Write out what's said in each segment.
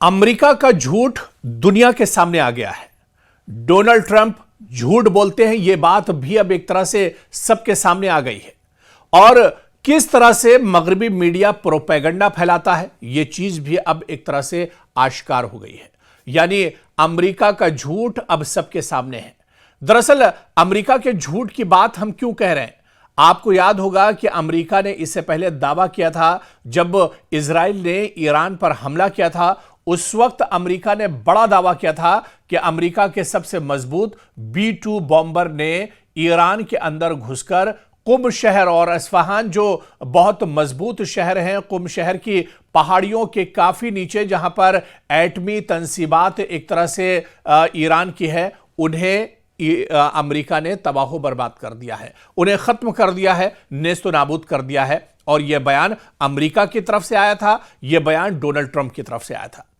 America का झूठ दुनिया के सामने आ गया है। डोनाल्ड ट्रंप झूठ बोलते हैं, यह बात भी अब एक तरह से सबके सामने आ गई है। और किस तरह से मगरबी मीडिया प्रोपेगेंडा फैलाता है, यह चीज भी अब एक तरह से आश्कार हो गई है। यानी अमेरिका का झूठ अब सबके सामने है। दरअसल अमेरिका के झूठ की बात हम क्यों कह रहे हैं? आपको याद होगा कि अमेरिका ने इससे पहले दावा किया था, जब इजराइल ने ईरान पर हमला किया था, उस वक्त अमेरिका ने बड़ा दावा किया था कि अमेरिका के सबसे मजबूत B-2 बॉम्बर ने ईरान के अंदर घुसकर कुम शहर और अस्फहान, जो बहुत मजबूत शहर हैं, कुम शहर की पहाड़ियों के काफी नीचे जहां पर एटमी तंसीबात एक तरह से ईरान की है, उन्हें अमेरिका ने तबाह बर्बाद कर दिया है, उन्हें खत्म कर दिया है, नेस्तो नाबूद कर दिया है। और यह बयान अमेरिका की तरफ से आया था, यह बयान डोनाल्ड ट्रंप की तरफ से आया था।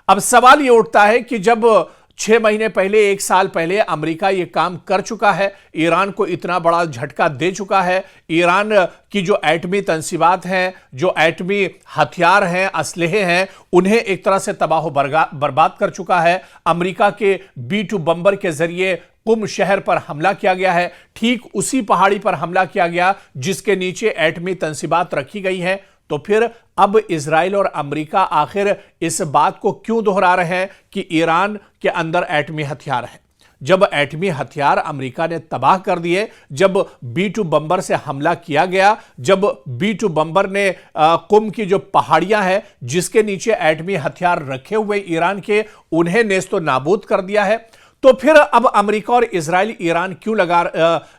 अब सवाल यह उठता है कि जब 6 महीने पहले, 1 साल पहले अमेरिका यह काम कर चुका है, ईरान को इतना बड़ा झटका दे चुका है, ईरान की जो एटमी तंसीबात हैं, जो एटमी हथियार हैं, असलहे हैं, उन्हें एक तरह से तबाह बर्बाद कर चुका है। अमेरिका के B-2 बम्बर के जरिए कुम शहर पर हमला किया गया है, ठीक उसी पहाड़ी पर हमला किया गया जिसके नीचे एटमी तंसीबात रखी गई हैं। तो फिर अब इजराइल और अमेरिका आखिर इस बात को क्यों दोहरा रहे हैं कि ईरान के अंदर एटमी हथियार हैं? जब एटमी हथियार अमेरिका ने तबाह कर दिए, जब B-2 बम्बर से हमला किया गया, जब B-2 बम्बर ने कुम की जो पहाड़ियां हैं जिसके नीचे एटमी हथियार रखे हुए ईरान के, उन्हें नेस्तो नाबूद कर दिया है, तो फिर अब अमेरिका और इजराइल ईरान क्यों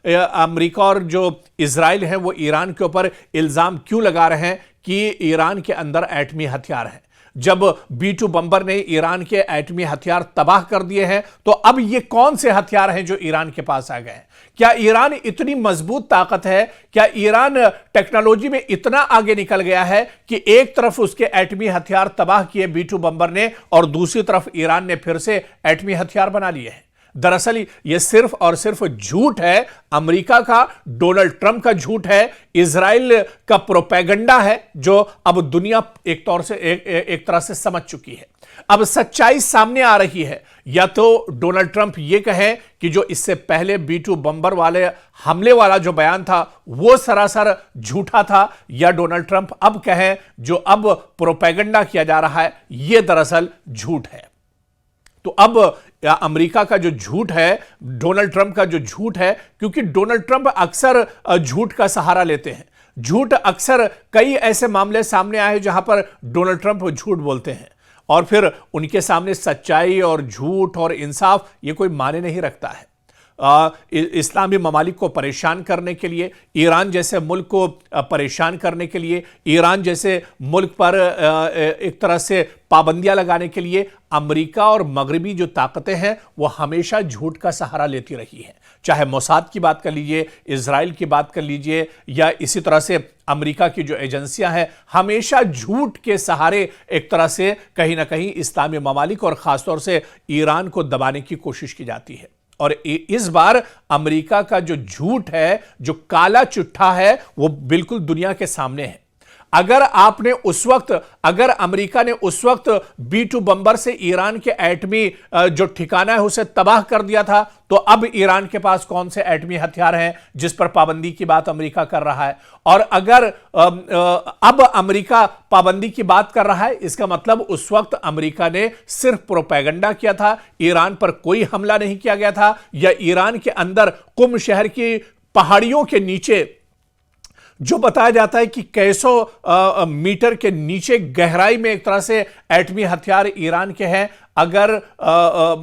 अमेरिका और जो इजराइल है वो ईरान के ऊपर इल्जाम क्यों लगा रहे हैं कि ईरान के अंदर एटमी हथियार हैं? जब B-2 बम्बर ने ईरान के एटमी हथियार तबाह कर दिए हैं, तो अब ये कौन से हथियार हैं जो ईरान के पास आ गए हैं? क्या ईरान इतनी मजबूत ताकत है? क्या ईरान टेक्नोलॉजी में इतना आगे निकल गया है कि एक तरफ उसके एटमी हथियार तबाह किए B-2 बम्बर ने और दूसरी तरफ ईरान ने फिर से एटमी हथियार बना लिए हैं? दरअसल यह सिर्फ और सिर्फ झूठ है, अमेरिका का, डोनाल्ड ट्रंप का झूठ है, इजराइल का प्रोपेगेंडा है, जो अब दुनिया एक तरह से समझ चुकी है। अब सच्चाई सामने आ रही है। या तो डोनाल्ड ट्रंप यह कहें कि जो इससे पहले B-2 बम्बर वाले हमले वाला जो बयान था वो सरासर झूठा था, या डोनाल्ड ट्रंप अब कहें जो अब प्रोपेगेंडा किया जा रहा है यह दरअसल झूठ है। तो अब अमेरिका का जो झूठ है, डोनाल्ड ट्रंप का जो झूठ है, क्योंकि डोनाल्ड ट्रंप अक्सर झूठ का सहारा लेते हैं। झूठ अक्सर कई ऐसे मामले सामने आए जहां पर डोनाल्ड ट्रंप झूठ बोलते हैं और फिर उनके सामने सच्चाई और झूठ और इंसाफ ये कोई माने नहीं रखता है। इस्लामी ममालिक को परेशान करने के लिए, ईरान जैसे मुल्क को परेशान करने के लिए, ईरान जैसे मुल्क पर एक तरह से पाबंदियां लगाने के लिए अमेरिका और मगरबी जो ताकतें हैं वो हमेशा झूठ का सहारा लेती रही हैं। चाहे मोसाद की बात कर लीजिए, इजराइल की बात कर लीजिए, या इसी तरह से अमेरिका की जो एजेंसियां हैं, हमेशा झूठ के सहारे एक तरह से कहीं ना कहीं इस्लामी ममालिक और खासतौर से ईरान को दबाने की कोशिश की जाती है। और इस बार अमेरिका का जो झूठ है, जो काला चिट्ठा है, वो बिल्कुल दुनिया के सामने है। अगर अमेरिका ने उस वक्त B-2 बम्बर से ईरान के एटमी जो ठिकाना है उसे तबाह कर दिया था, तो अब ईरान के पास कौन से एटमी हथियार हैं जिस पर पाबंदी की बात अमेरिका कर रहा है? और अगर अब अमेरिका पाबंदी की बात कर रहा है, इसका मतलब उस वक्त अमेरिका ने सिर्फ प्रोपेगेंडा किया था, ईरान पर कोई हमला नहीं किया गया था, या ईरान के अंदर कुम शहर की पहाड़ियों के नीचे जो बताया जाता है कि कैसों मीटर के नीचे गहराई में एक तरह से एटमी हथियार ईरान के हैं, अगर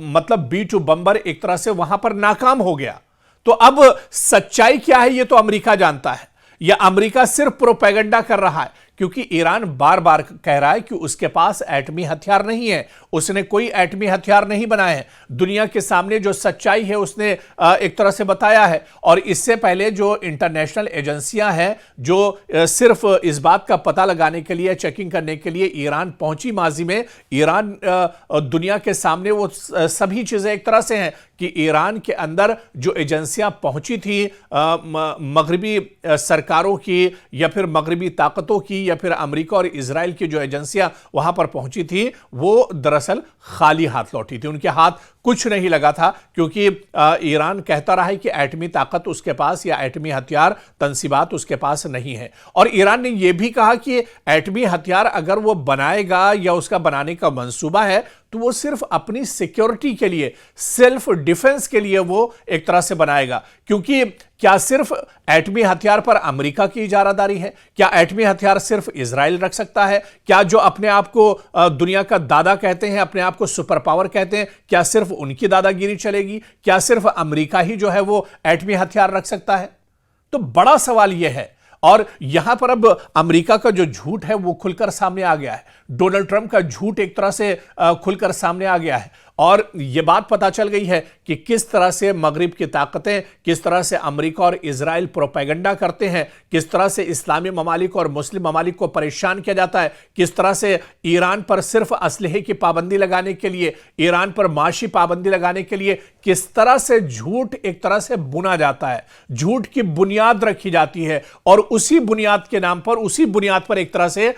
मतलब B-2 बम्बर एक तरह से वहां पर नाकाम हो गया, तो अब सच्चाई क्या है ये तो अमेरिका जानता है, या अमेरिका सिर्फ प्रोपेगेंडा कर रहा है? क्योंकि ईरान बार बार कह रहा है कि उसके पास एटमी हथियार नहीं है, उसने कोई एटमी हथियार नहीं बनाए हैं। दुनिया के सामने जो सच्चाई है उसने एक तरह से बताया है। और इससे पहले जो इंटरनेशनल एजेंसियां हैं जो सिर्फ इस बात का पता लगाने के लिए, चेकिंग करने के लिए ईरान पहुंची माजी में, ईरान दुनिया के सामने वो सभी चीजें एक तरह से हैं कि ईरान के अंदर जो एजेंसियां पहुंची थी मगरबी सरकारों की या फिर मगरबी ताकतों की या फिर अमेरिका और इजराइल की जो एजेंसियां वहां पर पहुंची थी, वो दरअसल खाली हाथ लौटी थी। उनके हाथ कुछ नहीं लगा था, क्योंकि ईरान कहता रहा है कि एटमी ताकत उसके पास या एटमी हथियार तंसीबात उसके पास नहीं है। और ईरान ने यह भी कहा कि एटमी हथियार अगर वो बनाएगा या उसका बनाने का मंसूबा है तो वो सिर्फ अपनी सिक्योरिटी के लिए, सेल्फ डिफेंस के लिए वो एक तरह से बनाएगा। क्योंकि क्या सिर्फ एटमी हथियार पर अमेरिका की इजारादारी है? क्या एटमी हथियार सिर्फ इजराइल रख सकता है? क्या जो अपने आप को दुनिया का दादा कहते हैं, अपने आप को सुपर पावर कहते हैं, क्या सिर्फ उनकी दादागिरी चलेगी? क्या सिर्फ अमेरिका ही जो है वो एटमी हथियार रख सकता है? तो बड़ा सवाल यह है। और यहां पर अब अमेरिका का जो झूठ है वो खुलकर सामने आ गया है। डोनाल्ड ट्रंप का झूठ एक तरह से खुलकर सामने आ गया है। और यह बात पता चल गई है कि किस तरह से मगरिब की ताकतें, किस तरह से अमेरिका और इजराइल प्रोपेगेंडा करते हैं, किस तरह से इस्लामी ममालिक और मुस्लिम ममालिक को परेशान किया जाता है, किस तरह से ईरान पर सिर्फ असलहे की पाबंदी लगाने के लिए, ईरान पर माशी पाबंदी लगाने के लिए किस तरह से झूठ एक तरह से बुना जाता है, झूठ की बुनियाद रखी जाती है और उसी बुनियाद के नाम पर, उसी बुनियाद पर एक तरह से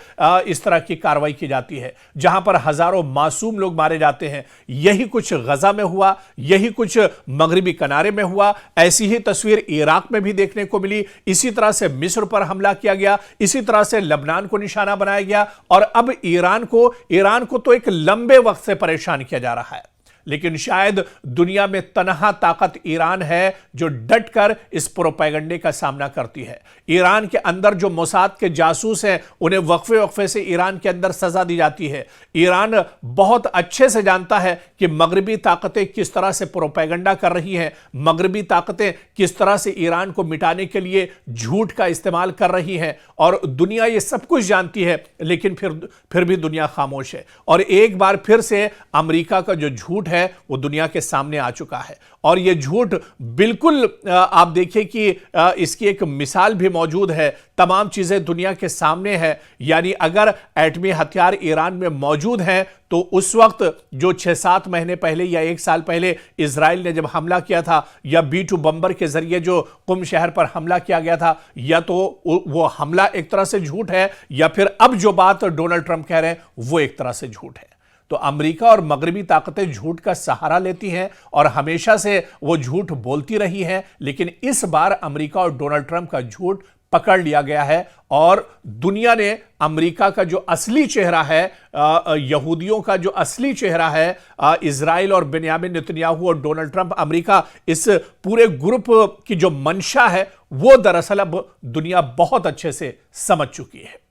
इस तरह की कार्रवाई की जाती है, जहां पर हजारों मासूम लोग मारे जाते हैं। यही कुछ गजा में हुआ, यही कुछ मगरिबी किनारे में हुआ। ऐसी ही तस्वीर इराक में भी देखने को मिली। इसी तरह से मिस्र पर हमला किया गया, इसी तरह से लबनान को निशाना बनाया गया और अब ईरान को तो एक लंबे वक्त से परेशान किया जा रहा है। लेकिन शायद दुनिया में तनहा ताकत ईरान है जो डटकर इस प्रोपेगेंडे का सामना करती है। ईरान के अंदर जो मोसाद के जासूस हैं उन्हें वक्फे वक्फे से ईरान के अंदर सजा दी जाती है। ईरान बहुत अच्छे से जानता है कि मगरबी ताकतें किस तरह से प्रोपेगेंडा कर रही हैं, मगरबी ताकतें किस तरह से ईरान को मिटाने के लिए झूठ का इस्तेमाल कर रही हैं। और दुनिया ये सब कुछ जानती है, लेकिन फिर भी दुनिया खामोश है। और एक बार फिर से अमेरिका का जो झूठ है वो दुनिया के सामने आ चुका है। और यह झूठ बिल्कुल आप देखिए कि इसकी एक मिसाल भी मौजूद है। तमाम चीजें दुनिया के सामने है। यानी अगर एटमी हथियार ईरान में मौजूद हैं तो उस वक्त जो 6-7 महीने पहले या 1 साल पहले इजराइल ने जब हमला किया था, या B-2 बम्बर के जरिए जो कुम शहर पर हमला किया गया था, या तो वो हमला एक तरह से झूठ है, या फिर अब जो बात डोनाल्ड ट्रंप कह रहे हैं वो एक तरह से झूठ है। तो अमेरिका और मगरबी ताकतें झूठ का सहारा लेती हैं और हमेशा से वो झूठ बोलती रही हैं। लेकिन इस बार अमेरिका और डोनाल्ड ट्रंप का झूठ पकड़ लिया गया है और दुनिया ने अमेरिका का जो असली चेहरा है, यहूदियों का जो असली चेहरा है, इजराइल और बेन्यामिन नेतन्याहू और डोनाल्ड ट्रंप, अमेरिका, इस पूरे ग्रुप की जो मंशा है वो दरअसल अब दुनिया बहुत अच्छे से समझ चुकी है।